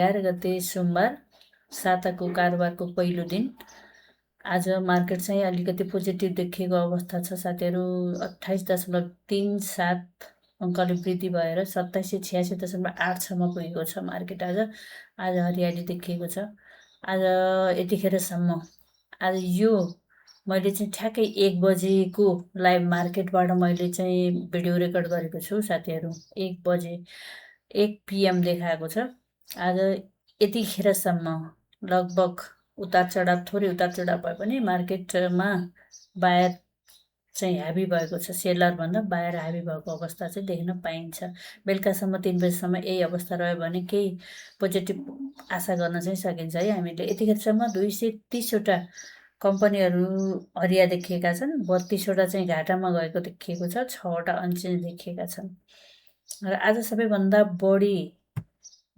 11 गते सोमबार साताको कारोबारको पहिलो दिन। आज मार्केट चाहिँ अलिकति पोजिटिभ देखिएको अवस्था छ साथीहरू। 28.37 अङ्कले वृद्धि भएर 2786.86 पुगेको छ मार्केट। आज हरियाली देखिएको छ। आज यतिखेरसम्म आज यो मैले चाहिँ ठ्याक्कै 1 बजेको लाइभ मार्केटबाट मैले चाहिँ भिडियो रेकर्ड गरेको छु साथीहरू। 1 बजे 1 PM देखाएको छ। आज यतिखेरसम्म लगभग उतार चढाव थोरै उतार चढाव भए पनि मार्केटमा बायर चाहिँ ह्याभी भएको छ। सेलरभन्दा बायर ह्याभी भएको अवस्था चाहिँ देख्न पाइन्छ। बेलुकासम्म 3 बजीसम्म यही अवस्था रह्यो भने केही पोजिटिभ आशा गर्न चाहिँ सकिन्छ है हामीले। यतिखेरसम्म 230वटा कम्पनीहरू हरिया देखिएका छन्। 32वटा चाहिँ घाटामा गएको देखिएको छ। 6वटा अनचेन्ज देखिएका छन्। र आज सबैभन्दा बढी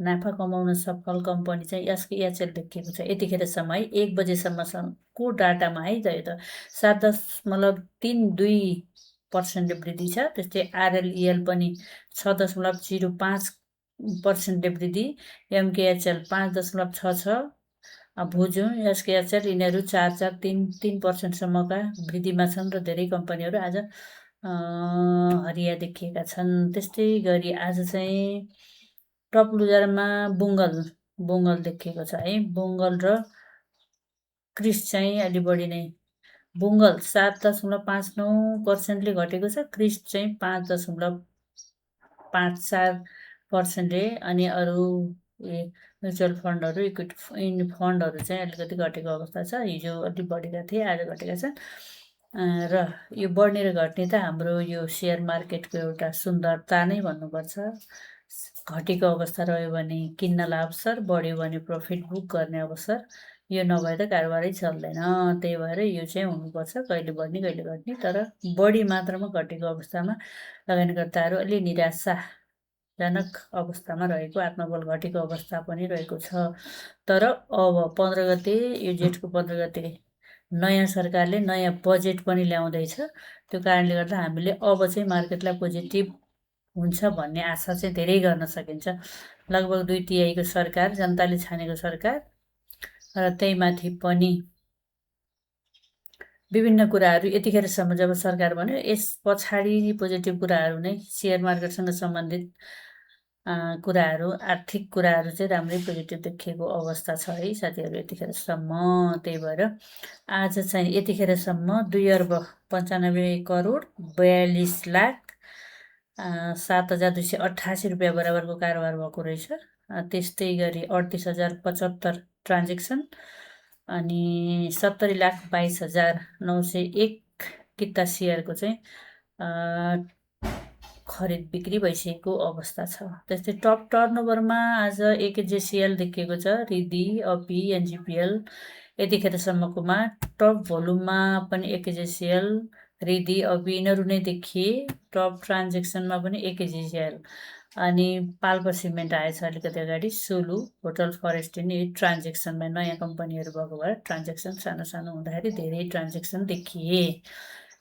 नाफा कमाउन सफल कम्पनी चाहिँ एसकेएचएल देखिएको छ यतिखेरसम्म है। 1 बजेसम्मको डाटामा है त यो त 7.32% वृद्धि छ। त्यस्तै आरएलइएल पनि 6.05% वृद्धि, एमकेएचएल 5.66, भुजु एसकेएचएल यिनीहरू 4.43% वृद्धिमा छन् र धेरै कम्पनीहरू आज हरिया देखिएका छन्। त्यस्तै गरी आज चाहिँ टप लुजरमा बुङ्गल देखिएको छ है। बुङ्गल र क्रिस चाहिँ अलि बढी नै। बुङ्गल 7.59%ले घटेको छ। क्रिस चाहिँ 5.54%ले। अनि अरू म्युचुअल फन्डहरू इक्विटी फन्डहरू चाहिँ अलिकति घटेको अवस्था छ। हिजो अलिक बढेका थिए, आज घटेका छन्। र यो बढ्ने र घट्ने त हाम्रो यो सेयर मार्केटको एउटा सुन्दरता नै भन्नुपर्छ। घटेको अवस्था रह्यो भने किन्नलाई अवसर, बढ्यो भने प्रफिट बुक गर्ने अवसर। यो नभए त कारोबारै चल्दैन। त्यही भएर यो चाहिँ हुनुपर्छ, कहिले बढ्ने कहिले घट्ने। तर बढी मात्रामा घटेको अवस्थामा लगानीकर्ताहरू अलि निराशाजनक अवस्थामा रहेको, आत्मबल घटेको अवस्था पनि रहेको छ। तर अब 15 गते यो जेठको 15 गते नयाँ सरकारले नयाँ बजेट पनि ल्याउँदैछ। त्यो कारणले गर्दा हामीले अब चाहिँ मार्केटलाई पोजिटिभ हुन्छ भन्ने आशा चाहिँ धेरै गर्न सकिन्छ। लगभग 2/3 सरकार, जनताले छानेको सरकार, र त्यही माथि पनि विभिन्न कुराहरू यतिखेरसम्म जब सरकार भन्यो यस पछाडि पोजिटिभ कुराहरू नै सेयर मार्केटसँग सम्बन्धित कुराहरू, आर्थिक कुराहरू चाहिँ राम्रै पोजिटिभ देखिएको अवस्था छ है साथीहरू यतिखेरसम्म। त्यही भएर आज चाहिँ यतिखेरसम्म 2,95,42,42,7,288 रुपियाँ बराबरको कारोबार भएको रहेछ। त्यस्तै गरी 38,075 ट्रान्जेक्सन अनि 70,22,901 किता सेयरको चाहिँ खरिद बिक्री भइसकेको अवस्था छ। त्यस्तै टप टर्नओभरमा आज एकेजेसिएल देखिएको छ, रिदी, अपी, एनजिपिएल यतिखेरसम्मकोमा। टप भोल्युममा पनि एकेजेसिएल, रिदी, अपी यिनीहरू नै देखिए। टप ट्रान्जेक्सनमा पनि एकेजेसिएल अनि पाल्पर सिमेन्ट आएछ अलिकति अगाडि। सोलु, होटल फरेस्ट नि ट्रान्जेक्सनमा नयाँ कम्पनीहरू भएको भएर ट्रान्जेक्सन सानो सानो हुँदाखेरि धेरै ट्रान्जेक्सन देखिए।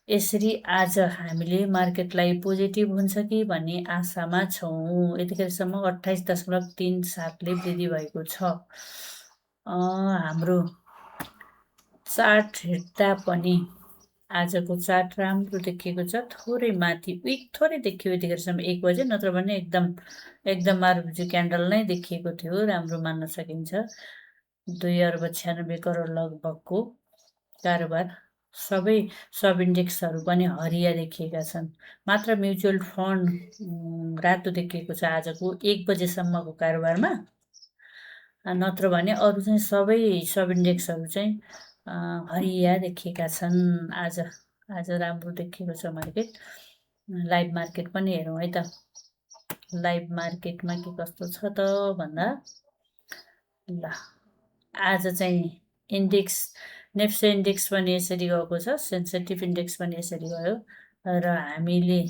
यसरी आज हामीले मार्केटलाई पोजिटिभ हुन्छ कि भन्ने आशामा छौँ। यतिखेरसम्म 28.37ले वृद्धि भएको छ। हाम्रो चार्ट हेर्दा पनि आजको चार्ट राम्रो देखिएको छ। थोरै माथि विक थोरै देखियो यतिखेरसम्म 1 बजे, नत्र भने एकदम मारुबुजी क्यान्डल नै देखिएको थियो। राम्रो मान्न सकिन्छ। 2,96 करोड लगभगको कारोबार। सबै सब इन्डेक्सहरू पनि हरिया देखिएका छन्। मात्र म्युचुअल फन्ड रातो देखिएको छ आजको 1 बजेसम्मको कारोबारमा। नत्र भने अरू चाहिँ सबै सब इन्डेक्सहरू चाहिँ हरिया देखिएका छन्। आज राम्रो देखिएको छ मार्केट। लाइभ मार्केट पनि हेरौँ है त। लाइभ मार्केटमा के कस्तो छ त भन्दा, ल आज चाहिँ इन्डेक्स नेप्से इन्डेक्स पनि यसरी गएको छ, सेन्सेटिभ इन्डेक्स पनि यसरी गयो। र हामीले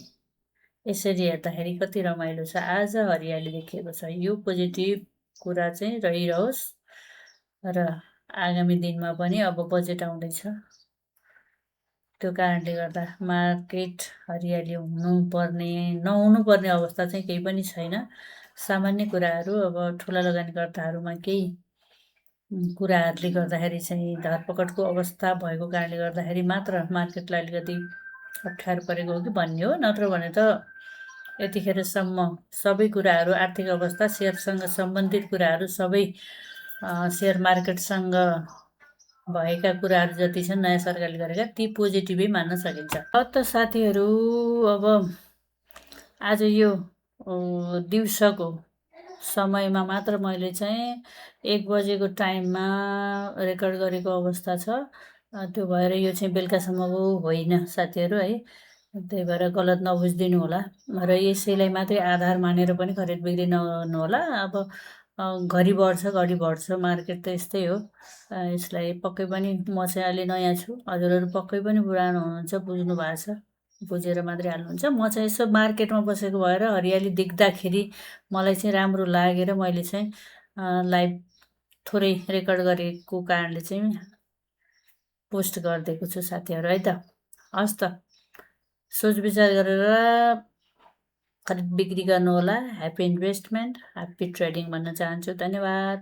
यसरी हेर्दाखेरि कति रमाइलो छ। आज हरियाली देखिएको छ। यो पोजिटिभ कुरा चाहिँ रहिरहोस् र आगामी दिनमा पनि अब बजेट आउँदैछ। त्यो कारणले गर्दा मार्केट हरियाली नहुनुपर्ने अवस्था चाहिँ केही पनि छैन। सामान्य कुराहरू अब ठुला लगानीकर्ताहरूमा केही कुराहरूले गर्दाखेरि चाहिँ धरपकडको अवस्था भएको कारणले गर्दाखेरि मात्र मार्केटलाई अलिकति अप्ठ्यारो परेको हो कि भन्ने हो। नत्र भने त यतिखेरसम्म सबै कुराहरू आर्थिक अवस्था सेयरसँग सम्बन्धित कुराहरू सबै सेयर मार्केटसँग भएका कुराहरू जति छन् नयाँ सरकारले गरेका ती पोजिटिभै मान्न सकिन्छ। त साथीहरू अब आज यो दिउँसोको समयमा मात्र मैले चाहिँ 1 बजेको टाइममा रेकर्ड गरेको अवस्था छ। त्यो भएर यो चाहिँ बेलुकासम्मको होइन साथीहरू है, त्यही भएर गलत नबुझिदिनु होला र यसैलाई मात्रै आधार मानेर पनि खरिद बिक्री नगर्नु होला। अब घरि बढ्छ घडी बढ्छ, मार्केट त यस्तै हो। यसलाई पक्कै पनि म चाहिँ अलि नयाँ छु, हजुरहरू पक्कै पनि पुरानो हुनुहुन्छ, बुझ्नु भएको छ, बुझेर मात्रै हाल्नुहुन्छ। म चाहिँ यसो मार्केटमा बसेको भएर हरियाली देख्दाखेरि मलाई चाहिँ राम्रो लागेर मैले चाहिँ लाइभ थोरै रेकर्ड गरेको कारणले चाहिँ पोस्ट गरिदिएको छु साथीहरू है त। हस् त, सोच विचार गरेर खरिद बिक्री गर्नुहोला। ह्याप्पी इन्भेस्टमेन्ट, ह्याप्पी ट्रेडिङ भन्न चाहन्छु। धन्यवाद।